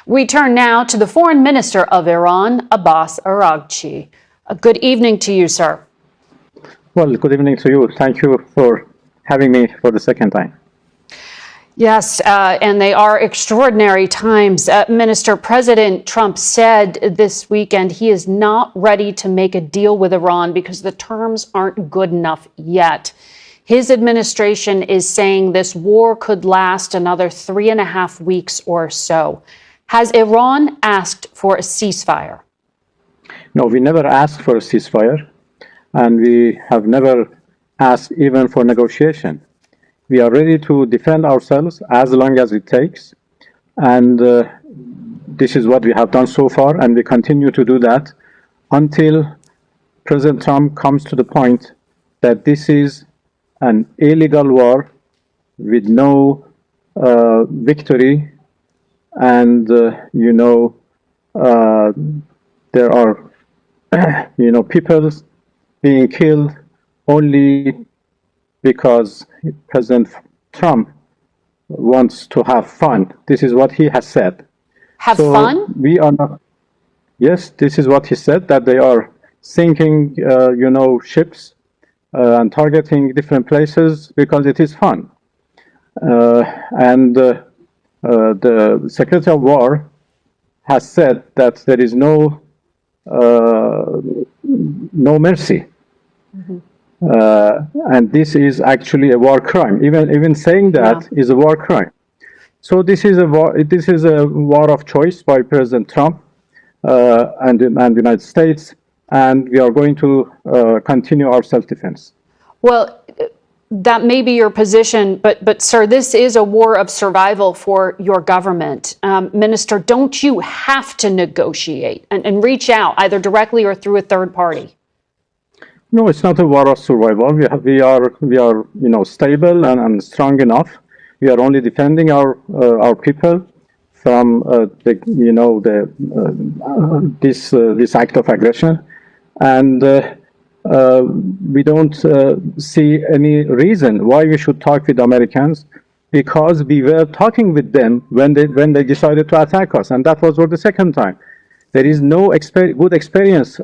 We turn now to the Foreign Minister of Iran, Abbas Araghchi. Good evening to you, sir. Well, good evening to you. Thank you for having me for the second time. Yes, and they are extraordinary times. Minister, President Trump said this weekend he is not ready to make a deal with Iran because the terms aren't good enough yet. His administration is saying this war could last another 3.5 weeks or so. Has Iran asked for a ceasefire? No, we never asked for a ceasefire, and we have never asked even for negotiation. We are ready to defend ourselves as long as it takes, and this is what we have done so far, and we continue to do that until President Trump comes to the point that this is an illegal war with no victory, and there are people being killed only because President Trump wants to have fun. This is what he has said. Have fun? We are not. Yes, this is what he said, that they are sinking, ships and targeting different places because it is fun. And the Secretary of War has said that there is no mercy. Mm-hmm. And this is actually a war crime. Even saying that is a war crime. So this is a war. This is a war of choice by President Trump and the United States, and we are going to continue our self-defense. Well, that may be your position, but sir, this is a war of survival for your government. Minister, don't you have to negotiate and reach out either directly or through a third party? No, it's not a war of survival. We are stable and strong enough. We are only defending our people from this act of aggression, and we don't see any reason why we should talk with Americans, because we were talking with them when they decided to attack us, and that was for the second time. There is no good experience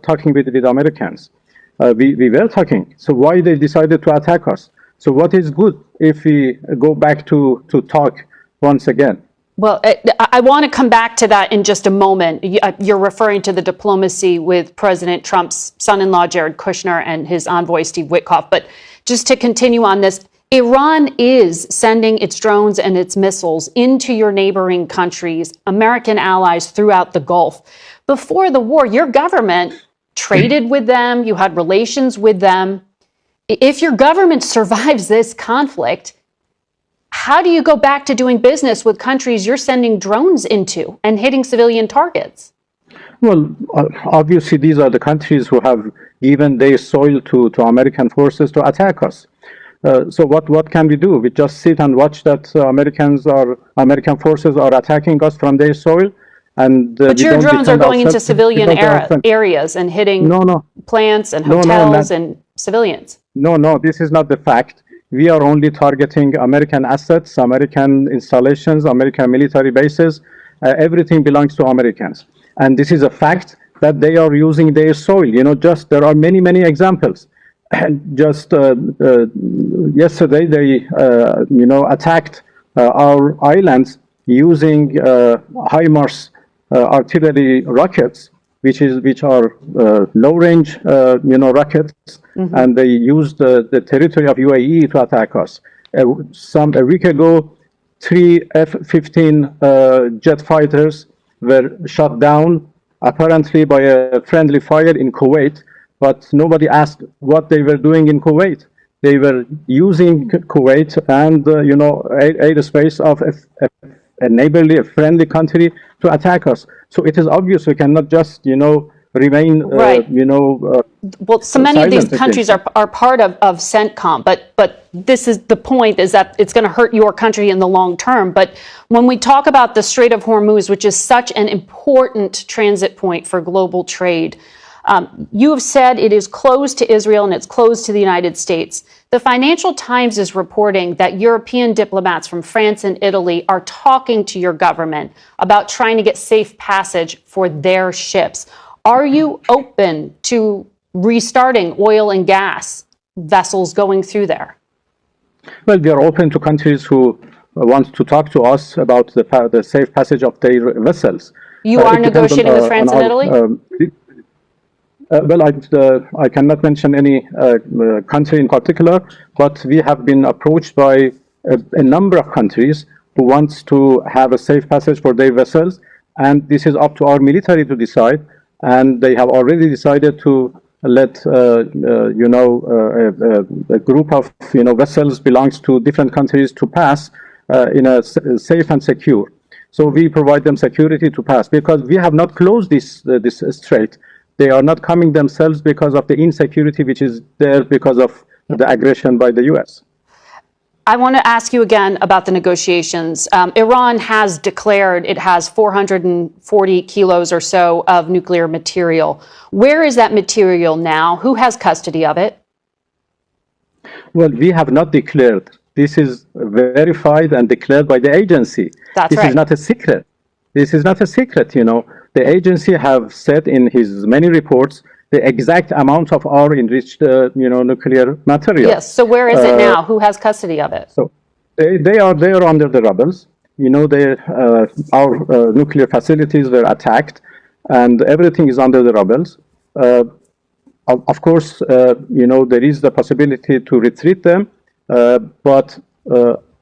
talking with Americans. We were talking, so why they decided to attack us? So what is good if we go back to talk once again? Well, I want to come back to that in just a moment. You're referring to the diplomacy with President Trump's son-in-law, Jared Kushner, and his envoy, Steve Witkoff. But just to continue on this, Iran is sending its drones and its missiles into your neighboring countries, American allies throughout the Gulf. Before the war, your government traded with them, you had relations with them. If your government survives this conflict, how do you go back to doing business with countries you're sending drones into and hitting civilian targets? Well, obviously, these are the countries who have given their soil to American forces to attack us. So what can we do? We just sit and watch that American forces are attacking us from their soil? But your drones are going into civilian areas and hitting plants and hotels and civilians. No, this is not the fact. We are only targeting American assets, American installations, American military bases. Everything belongs to Americans. And this is a fact that they are using their soil. There are many examples. And just yesterday, they attacked our islands using HIMARS artillery rockets, which are low-range, rockets, and they used the territory of UAE to attack us. A week ago, 3 F-15 jet fighters were shot down, apparently by a friendly fire in Kuwait, but nobody asked what they were doing in Kuwait. They were using Kuwait and airspace of a neighborly, a friendly country to attack us. So it is obvious we cannot just, remain, right. Well, so many of these countries are part of CENTCOM, but this is the point, is that it's going to hurt your country in the long term. But when we talk about the Strait of Hormuz, which is such an important transit point for global trade, You have said it is closed to Israel and it's closed to the United States. The Financial Times is reporting that European diplomats from France and Italy are talking to your government about trying to get safe passage for their ships. Are you open to restarting oil and gas vessels going through there? Well, we are open to countries who want to talk to us about the safe passage of their vessels. You are It depends negotiating with France and Italy? Well, I cannot mention any country in particular, but we have been approached by a number of countries who wants to have a safe passage for their vessels, and this is up to our military to decide. And they have already decided to let a group of vessels belongs to different countries to pass in a safe and secure. So we provide them security to pass because we have not closed this strait. They are not coming themselves because of the insecurity which is there because of the aggression by the U.S. I want to ask you again about the negotiations. Iran has declared it has 440 kilos or so of nuclear material. Where is that material now? Who has custody of it? Well, we have not declared. This is verified and declared by the agency. That's this right. is not a secret. This is not a secret, The agency have said in his many reports the exact amount of our enriched, nuclear material. Yes. So where is it now? Who has custody of it? So they are under the rubbles. Our nuclear facilities were attacked, and everything is under the rubbles. Of course, there is the possibility to retreat them, but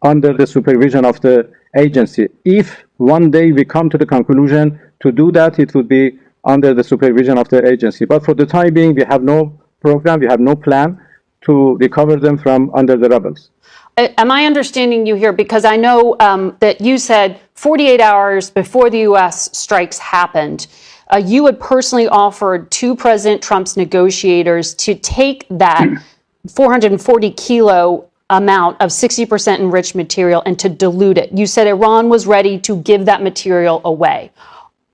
under the supervision of the agency. If one day we come to the conclusion to do that, it would be under the supervision of the agency. But for the time being, we have no program, we have no plan to recover them from under the rubbles. Am I understanding you here? Because I know that you said 48 hours before the U.S. strikes happened, you had personally offered to President Trump's negotiators to take that 440 kilo amount of 60% enriched material and to dilute it. You said Iran was ready to give that material away.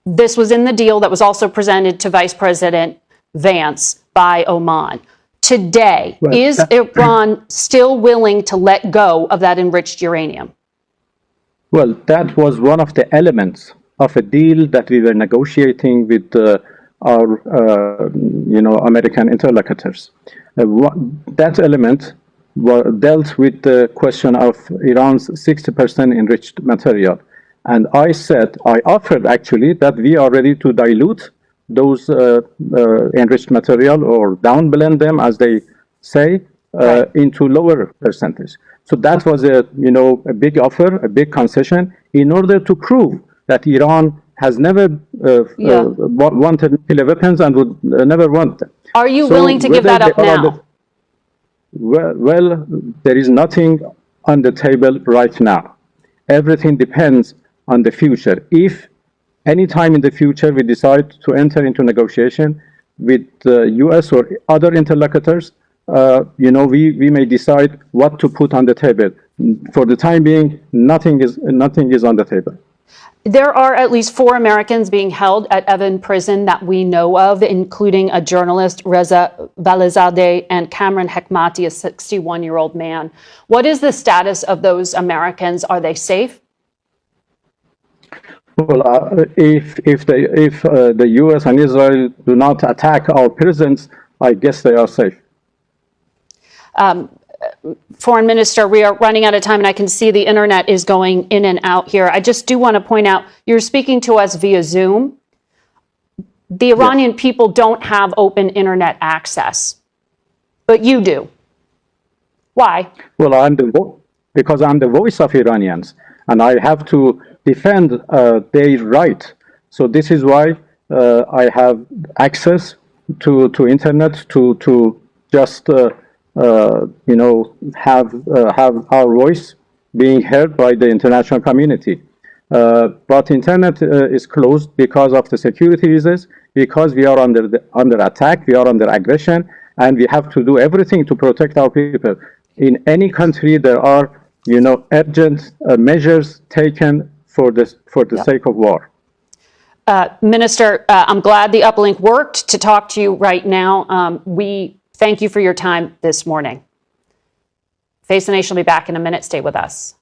This was in the deal that was also presented to Vice President Vance by Oman. Today, is Iran still willing to let go of that enriched uranium? Well, that was one of the elements of a deal that we were negotiating with our, American interlocutors. That element dealt with the question of Iran's 60% enriched material. And I offered actually that we are ready to dilute those enriched material or downblend them, as they say, into lower percentage. So that was a big offer, a big concession, in order to prove that Iran has never wanted nuclear weapons and would never want them. Are you willing to give that up now? Well, there is nothing on the table right now. Everything depends on the future. If any time in the future we decide to enter into negotiation with the U.S. or other interlocutors, we may decide what to put on the table. For the time being, nothing is on the table. There are at least 4 Americans being held at Evin prison that we know of, including a journalist, Reza Valizadeh, and Cameron Hekmati, a 61-year-old man. What is the status of those Americans? Are they safe? Well, if the U.S. and Israel do not attack our prisons, I guess they are safe. Foreign Minister, we are running out of time, and I can see the internet is going in and out here. I just do want to point out, you're speaking to us via Zoom. The Iranian people don't have open internet access, but you do. Why? Well, because I'm the voice of Iranians, and I have to defend their right. So this is why I have access to internet to just have our voice being heard by the international community. But internet is closed because of the security reasons, because we are under attack, we are under aggression, and we have to do everything to protect our people. In any country, there are urgent measures taken for the sake of war. Minister, I'm glad the uplink worked to talk to you right now. We thank you for your time this morning. Face the Nation will be back in a minute. Stay with us.